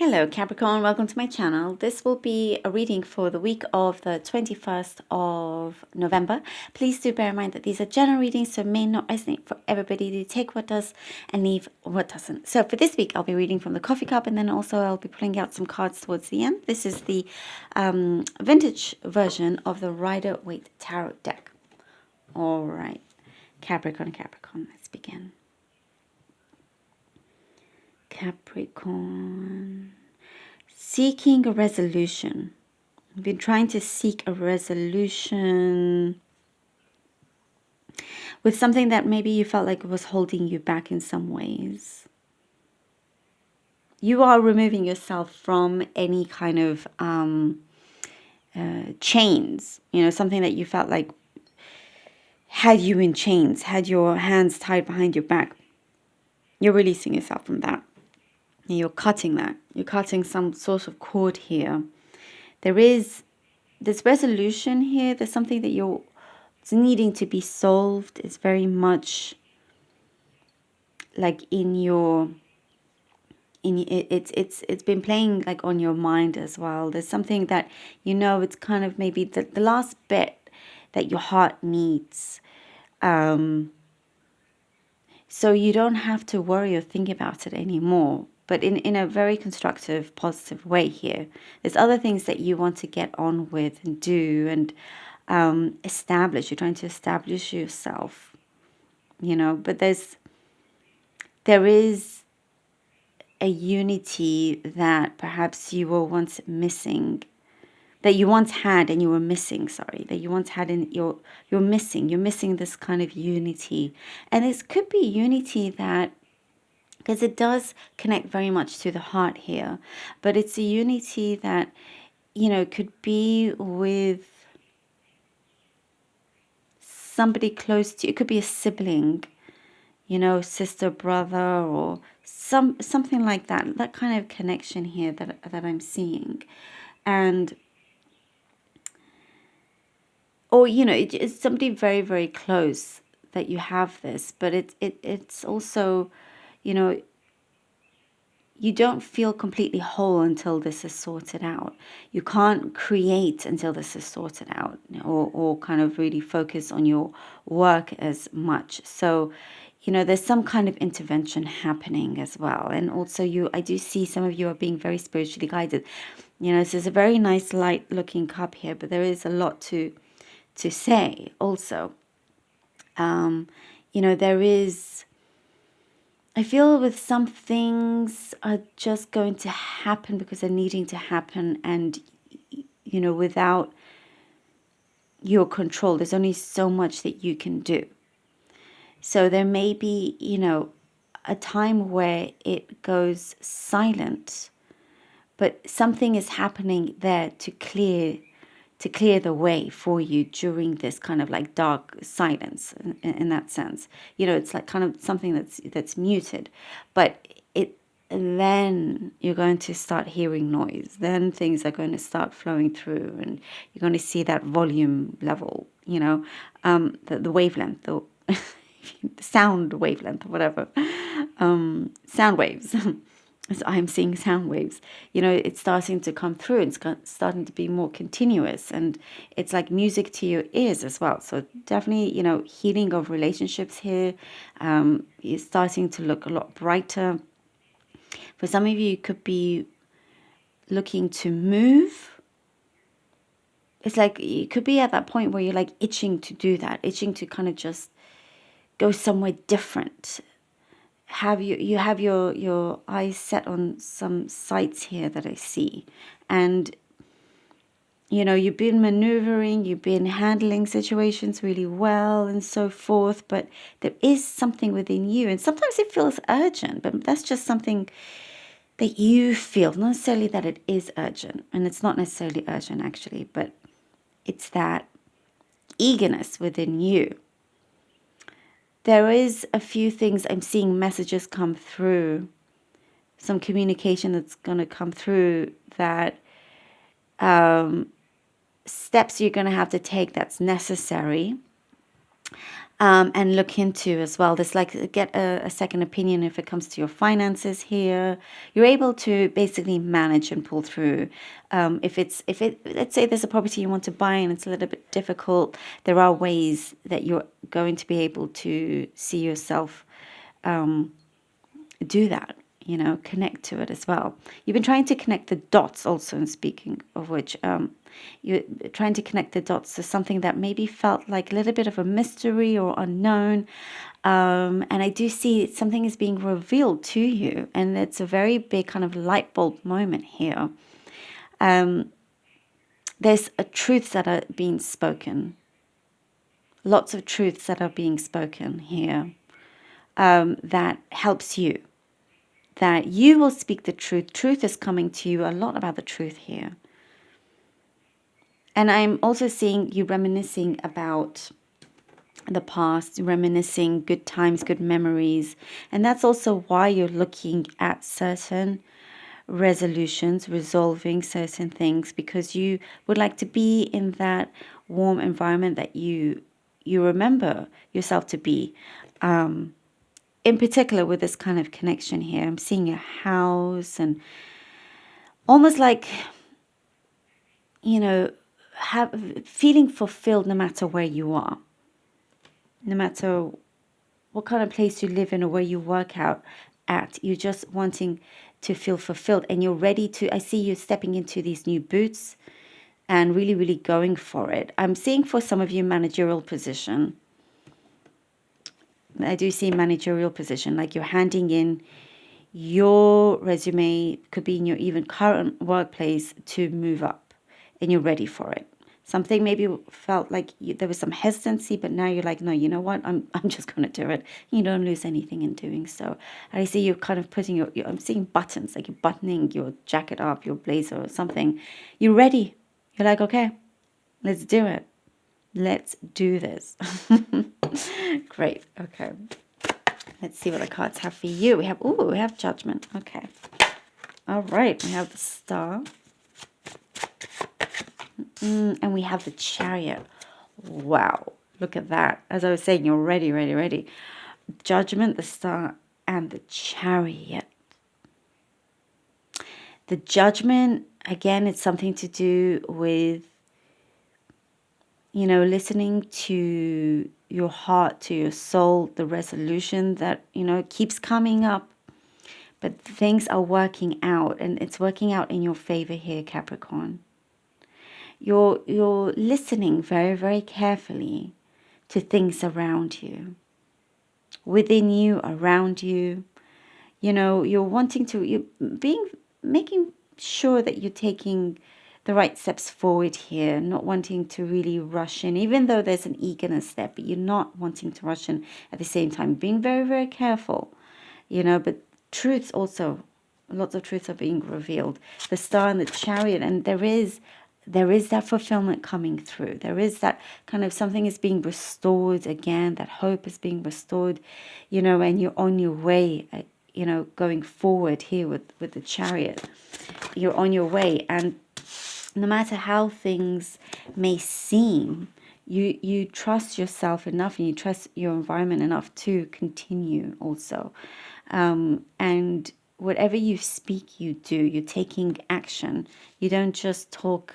Hello Capricorn, welcome to my channel. This will be a reading for the week of the 21st of November. Please do bear in mind that these are general readings, so may not resonate for everybody. Do take what does and leave what doesn't. So for this week, I'll be reading from the coffee cup, and then also I'll be pulling out some cards towards the end. This is the vintage version of the Rider-Waite Tarot deck. All right, Capricorn, let's begin. Capricorn, seeking a resolution. You've been trying to seek a resolution with something that maybe you felt like was holding you back in some ways. You are removing yourself from any kind of chains, something that you felt like had you in chains, had your hands tied behind your back. You're releasing yourself from that. You're cutting that. You're cutting some sort of cord here. There is this resolution here. There's something that it's needing to be solved. It's very much like it's been playing like on your mind as well. There's something that it's kind of maybe the last bit that your heart needs. So you don't have to worry or think about it anymore, but in a very constructive, positive way here. There's other things that you want to get on with and do and establish. You're trying to establish yourself, but there is a unity that perhaps you were once missing, that you once had and you were missing, that you once had and you're missing this kind of unity. And this could be unity that, because it does connect very much to the heart here, but it's a unity that, could be with somebody close to you. It could be a sibling, sister, brother, or something like that kind of connection here that I'm seeing. And or it's somebody very, very close that you have this, but it's also, you don't feel completely whole until this is sorted out. You can't create until this is sorted out, or kind of really focus on your work as much. So, there's some kind of intervention happening as well. And also I do see some of you are being very spiritually guided. This is a very nice light looking cup here, but there is a lot to say also. There is, I feel with some things are just going to happen because they're needing to happen, and without your control, there's only so much that you can do. So there may be a time where it goes silent, but something is happening there to clear the way for you during this kind of like dark silence in that sense. It's like kind of something that's muted, but then you're going to start hearing noise. Then things are going to start flowing through, and you're going to see that volume level, the wavelength, the sound wavelength, or whatever, sound waves. So I'm seeing sound waves, it's starting to come through. It's starting to be more continuous, and it's like music to your ears as well. So definitely, healing of relationships here is starting to look a lot brighter. For some of you, you could be looking to move. It's like you could be at that point where you're like itching to do that, itching to kind of just go somewhere different. You have your eyes set on some sights here that I see, and you've been maneuvering, you've been handling situations really well and so forth, but there is something within you, and sometimes it feels urgent, but that's just something that you feel, not necessarily that it is urgent, and it's not necessarily urgent actually, but it's that eagerness within you. There is a few things I'm seeing, messages come through, some communication that's going to come through, that steps you're going to have to take that's necessary. and look into as well. There's like get a second opinion if it comes to your finances here. You're able to basically manage and pull through. If it let's say there's a property you want to buy and it's a little bit difficult, there are ways that you're going to be able to see yourself do that, connect to it as well. You've been trying to connect the dots also, and speaking of which, you're trying to connect the dots to something that maybe felt like a little bit of a mystery or unknown. And I do see something is being revealed to you, and it's a very big kind of light bulb moment here. There's truths that are being spoken, lots of truths that are being spoken here, that helps you, that you will speak the truth. Truth is coming to you, a lot about the truth here. And I'm also seeing you reminiscing about the past, reminiscing good times, good memories. And that's also why you're looking at certain resolutions, resolving certain things, because you would like to be in that warm environment that you remember yourself to be. In particular, with this kind of connection here, I'm seeing a house and almost like, feeling fulfilled no matter where you are, no matter what kind of place you live in or where you work out at. You're just wanting to feel fulfilled, and you're ready to. I see you stepping into these new boots and really, really going for it. I'm seeing for some of you managerial position. I do see managerial position, like you're handing in your resume, could be in your even current workplace, to move up, and you're ready for it. Something maybe felt like there was some hesitancy, but now you're like, no, you know what? I'm just going to do it. You don't lose anything in doing so. And I see you kind of putting I'm seeing buttons, like you're buttoning your jacket up, your blazer or something. You're ready. You're like, okay, let's do it. Let's do this. Great. Okay. Let's see what the cards have for you. We have Judgment. Okay. All right. We have the Star. And we have the Chariot. Wow. Look at that. As I was saying, you're ready, ready, ready. Judgment, the Star, and the Chariot. The Judgment, again, it's something to do with, listening to your heart, to your soul, the resolution that, keeps coming up. But things are working out, and it's working out in your favor here, Capricorn. You're listening very, very carefully to things around you, within you, around you. You're wanting to, making sure that you're taking the right steps forward here, not wanting to really rush in, even though there's an eagerness there, but you're not wanting to rush in at the same time, being very, very careful, but truths also, lots of truths are being revealed. The Star and the Chariot, and there is that fulfillment coming through. There is that kind of something is being restored again, that hope is being restored, and you're on your way, going forward here with the Chariot. You're on your way, and no matter how things may seem, you trust yourself enough, and you trust your environment enough to continue also. And whatever you speak, you do. You're taking action. You don't just talk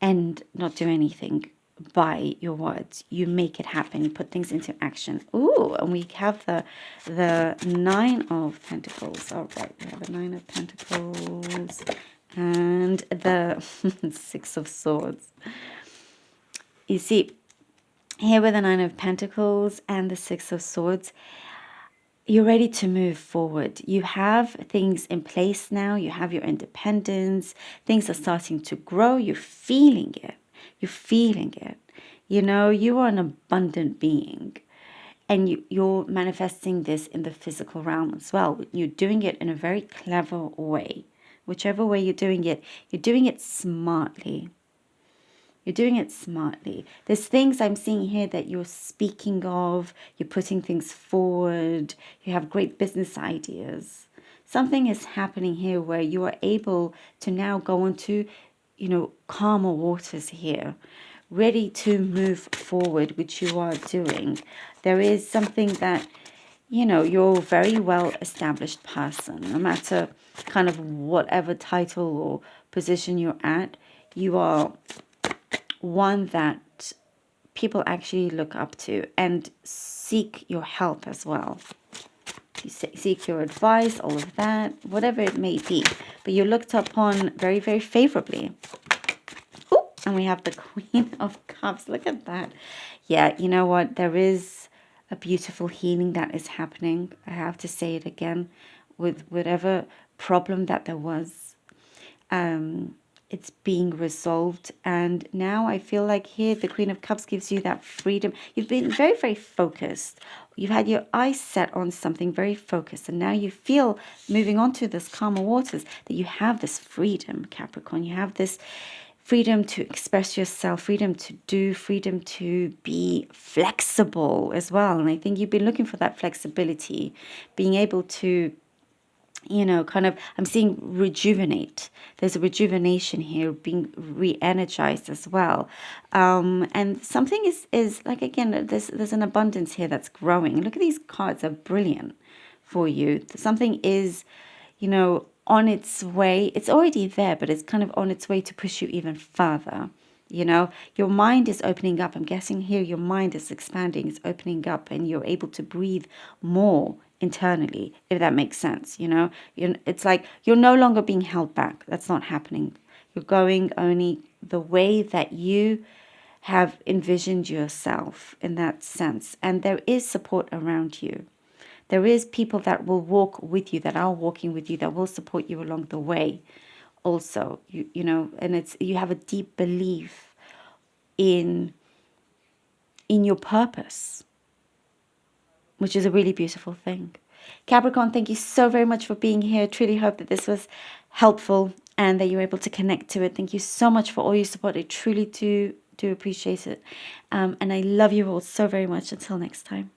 and not do anything by your words. You make it happen. You put things into action. Ooh, and we have the Nine of Pentacles. All right, we have the Nine of Pentacles and the Six of Swords. You see, here with the Nine of Pentacles and the Six of Swords, you're ready to move forward. You have things in place now. You have your independence. Things are starting to grow. You're feeling it. You're feeling it. You are an abundant being. And you're manifesting this in the physical realm as well. You're doing it in a very clever way. Whichever way you're doing it smartly. You're doing it smartly. There's things I'm seeing here that you're speaking of. You're putting things forward. You have great business ideas. Something is happening here where you are able to now go into, calmer waters here, ready to move forward, which you are doing. There is something that, you're a very well established person, no matter kind of whatever title or position you're at. You are one that people actually look up to and seek your help as well. You seek your advice, all of that, whatever it may be. But you're looked upon very, very favorably. Ooh, and we have the Queen of Cups. Look at that. Yeah, you know what? There is a beautiful healing that is happening. I have to say it again. With whatever problem that there was, it's being resolved. And now I feel like here the Queen of Cups gives you that freedom. You've been very, very focused. You've had your eyes set on something very focused. And now you feel, moving on to this calmer waters, that you have this freedom, Capricorn. You have this freedom to express yourself, freedom to do, freedom to be flexible as well. And I think you've been looking for that flexibility, being able to, kind of, I'm seeing rejuvenate. There's a rejuvenation here, being re-energized as well. And something is like, again, there's an abundance here that's growing. Look at these cards, are brilliant for you. Something is, on its way. It's already there, but it's kind of on its way to push you even further. Your mind is opening up. I'm guessing here your mind is expanding, it's opening up, and you're able to breathe more internally, if that makes sense. It's like you're no longer being held back. That's not happening. You're going only the way that you have envisioned yourself in that sense. And there is support around you. There is people that will walk with you, that are walking with you, that will support you along the way. Also, and you have a deep belief in your purpose, which is a really beautiful thing. Capricorn, thank you so very much for being here. Truly hope that this was helpful and that you were able to connect to it. Thank you so much for all your support. I truly do appreciate it. And I love you all so very much. Until next time.